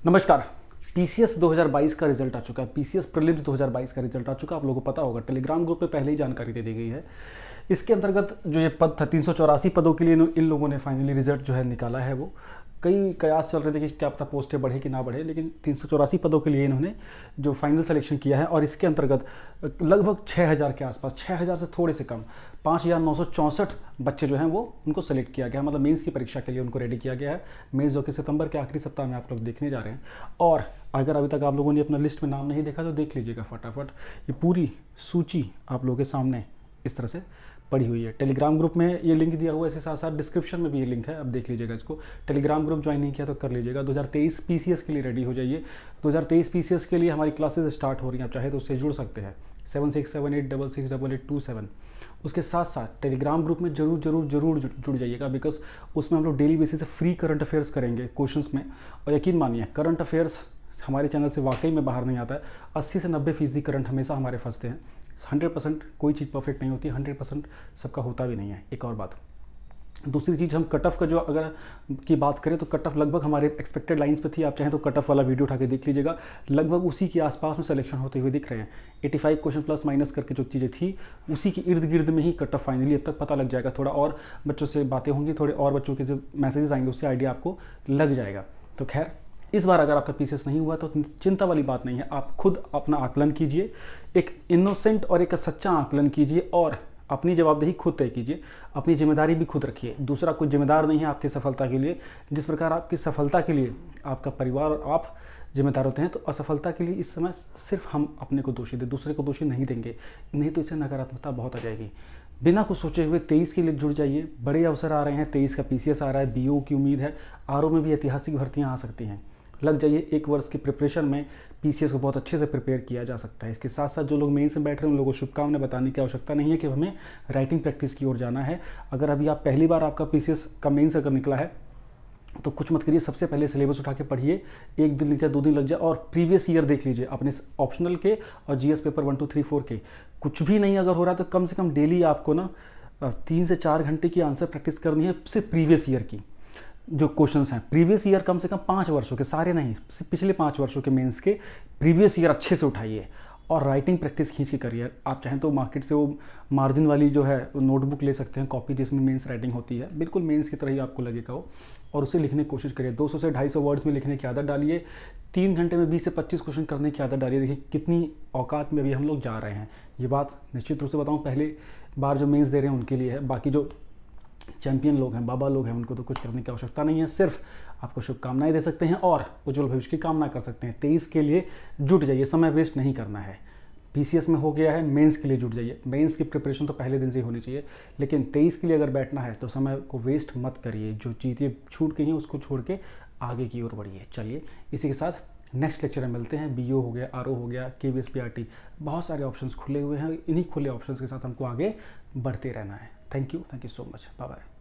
नमस्कार। पीसीएस 2022 का रिजल्ट आ चुका है। पीसीएस प्रीलिम्स 2022 का रिजल्ट आ चुका है। आप लोगों को पता होगा, टेलीग्राम ग्रुप पे पहले ही जानकारी दे दी गई है। इसके अंतर्गत जो ये पद था 384 पदों के लिए इन लोगों ने फाइनली रिजल्ट जो है निकाला है। वो कई कयास चल रहे थे कि क्या पता पोस्टें बढ़े कि ना बढ़े, लेकिन 384 पदों के लिए इन्होंने जो फाइनल सिलेक्शन किया है और इसके अंतर्गत लगभग 6000 के आसपास, 6000 से थोड़े से कम 5964 बच्चे जो हैं वो उनको सेलेक्ट किया गया, मतलब मेंस की परीक्षा के लिए उनको रेडी किया गया है। मेंस जो कि सितंबर के आखिरी सप्ताह में आप लोग देखने जा रहे हैं। और अगर अभी तक आप लोगों ने अपना लिस्ट में नाम नहीं देखा तो देख लीजिएगा फटाफट। ये पूरी सूची आप लोगों के सामने इस तरह से पड़ी हुई है। टेलीग्राम ग्रुप में ये लिंक दिया हुआ है, इसके साथ साथ डिस्क्रिप्शन में भी ये लिंक है, अब देख लीजिएगा इसको। टेलीग्राम ग्रुप ज्वाइन नहीं किया तो कर लीजिएगा। 2023 पीसीएस के लिए रेडी हो जाइए। 2023 पीसीएस के लिए हमारी क्लासेस स्टार्ट हो रही हैं, आप चाहे तो उससे जुड़ सकते हैं। 7678668827। उसके साथ साथ टेलीग्राम ग्रुप में जरूर जुड़ जाइएगा, बिकॉज उसमें हम लोग डेली बेसिस से फ्री करंट अफेयर्स करेंगे क्वेश्चंस में। और यकीन मानिए करंट अफेयर्स हमारे चैनल से वाकई में बाहर नहीं आता है। 80 से 90% करंट हमेशा हमारे फंसते हैं। 100% कोई चीज़ परफेक्ट नहीं होती, 100% सबका होता भी नहीं है। एक और बात, दूसरी चीज़, हम कट ऑफ का जो अगर की बात करें तो कट ऑफ लगभग हमारे एक्सपेक्टेड लाइंस पे थी। आप चाहें तो कट ऑफ वाला वीडियो उठा के देख लीजिएगा, लगभग उसी के आसपास में सिलेक्शन होते हुए दिख रहे हैं। 85 क्वेश्चन प्लस माइनस करके जो चीज़ें थी उसी के इर्द गिर्द में ही कट ऑफ फाइनली अब तक पता लग जाएगा। थोड़ा और बच्चों से बातें होंगी, थोड़े और बच्चों के जो मैसेजेस आएंगे उससे आइडिया आपको लग जाएगा। तो खैर, इस बार अगर आपका पीसीएस नहीं हुआ तो चिंता वाली बात नहीं है। आप खुद अपना आकलन कीजिए, एक इनोसेंट और एक सच्चा आकलन कीजिए और अपनी जवाबदेही खुद तय कीजिए। अपनी जिम्मेदारी भी खुद रखिए। दूसरा कोई जिम्मेदार नहीं है आपकी सफलता के लिए। जिस प्रकार आपकी सफलता के लिए आपका परिवार और आप जिम्मेदार होते हैं, तो असफलता के लिए इस समय सिर्फ हम अपने को दोषी दें, दूसरे को दोषी नहीं देंगे, नहीं तो इससे नकारात्मकता बहुत आ जाएगी। बिना कुछ सोचे हुए 23 के लिए जुड़ जाइए। बड़े अवसर आ रहे हैं, 23 का पीसीएस आ रहा है, बीओ की उम्मीद है, आरओ में भी ऐतिहासिक भर्तियाँ आ सकती हैं। लग जाइए। एक वर्ष की प्रिपरेशन में पीसीएस को बहुत अच्छे से प्रिपेयर किया जा सकता है। इसके साथ साथ जो लोग मेंस में बैठ रहे हैं उन लोगों को शुभकामनाएं बताने की आवश्यकता नहीं है कि हमें राइटिंग प्रैक्टिस की ओर जाना है। अगर अभी आप पहली बार आपका पीसीएस का मेंस अगर निकला है तो कुछ मत करिए, सबसे पहले सिलेबस उठा के पढ़िए। 1 दिन लग जाए, 2 दिन लग जाए, और प्रीवियस ईयर देख लीजिए अपने ऑप्शनल के और जीएस पेपर 1, 2, 3, 4 के। कुछ भी नहीं अगर हो रहा है तो कम से कम डेली आपको ना 3 से 4 घंटे की आंसर प्रैक्टिस करनी है, सिर्फ प्रीवियस ईयर की जो क्वेश्चंस हैं। प्रीवियस ईयर कम से कम 5 वर्षों के, सारे नहीं, पिछले 5 वर्षों के मेंस के प्रीवियस ईयर अच्छे से उठाइए और राइटिंग प्रैक्टिस खींच के करिए। आप चाहें तो मार्केट से वो मार्जिन वाली जो है नोटबुक ले सकते हैं, कॉपी, जिसमें मेंस राइटिंग होती है, बिल्कुल मेंस की तरह ही आपको लगेगा वो, और उसे लिखने की कोशिश करिए। 200 से 250 वर्ड्स में लिखने की आदत डालिए। 3 घंटे में 20 से 25 क्वेश्चन करने की आदत डालिए। देखिए कितनी औकात में अभी हम लोग जा रहे हैं। ये बात निश्चित रूप से बताऊँ, पहले बार जो मेंस दे रहे हैं उनके लिए है, बाकी जो चैंपियन लोग हैं, बाबा लोग हैं, उनको तो कुछ करने की आवश्यकता नहीं है। सिर्फ आपको शुभकामनाएं दे सकते हैं और उज्जवल भविष्य की कामना कर सकते हैं। 23 के लिए जुट जाइए, समय वेस्ट नहीं करना है। पीसीएस में हो गया है, मेंस के लिए जुट जाइए। मेंस की प्रिपरेशन तो पहले दिन से ही होनी चाहिए, लेकिन 23 के लिए अगर बैठना है तो समय को वेस्ट मत करिए। जो चीज़ें छूट गई हैं उसको छोड़ के आगे की ओर बढ़िए। चलिए, इसी के साथ नेक्स्ट लेक्चर में मिलते हैं। बीओ हो गया, आरओ हो गया, केवीएस, पीआरटी, बहुत सारे ऑप्शंस खुले हुए हैं। इन्हीं खुले ऑप्शंस के साथ हमको आगे बढ़ते रहना है। Thank you so much. Bye bye.